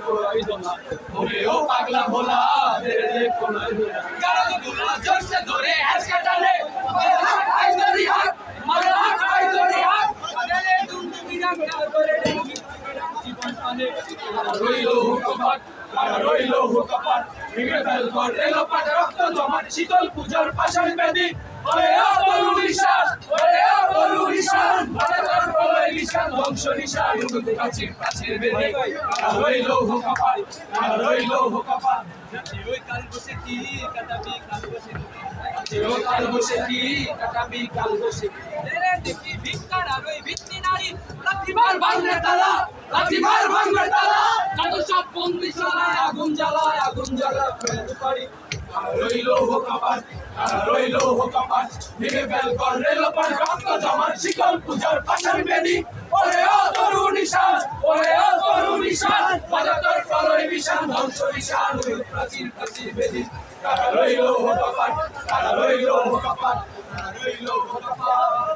কোলাই দোলা ওরে ও পাগলা ভোলা দে দে কোলাই দোলা গাড়ি দোলা জোরসে ধরে আজকে টানে আই দড়ি হাত মালা আই দড়ি হাত রে দুমদুমি ডাক্তার করে জীবন পানে রইলো হুকপাট রইলো হুকপাট ভেঙে ফেল কর রেলো পাট রক্ত জমাট শীতল পূজার পাষাণ বেদি ওরে ও বলু নিশান ওরে ও বলু নিশান ভারতের প্রলয় নিশান ধ্বংস নিশান উঠতে কাছের কাছের বেদি রইলো হুকপাট রইলো হুকপাট ওই কাল বসে কি কাটাবি কাল বসে ওই কাল বসে কি কাটাবি কাল বসে রে দেখি ভিক্ষার আর ওই ভিত্তি নারী লাঠিমার ভাঙলে তালা লাঠিমার ভাঙলে তালা কত সব বন্দিশালায় আগুন জ্বালায় ফেলতে পারি রইলো হুকপাট রইলো হুকপাট ভেঙে ফেল কর রেলো পাট রক্ত জমাট শিকল পূজার পাষাণ বেদি ওরে ও তরু নিশান ওরে ও তরু নিশান ভারতের প্রলয় নিশান ধ্বংস নিশান প্রাচীর প্রাচীর বেদি রইলো হুকপাট রইলো হুকপাট রইলো হুকপাট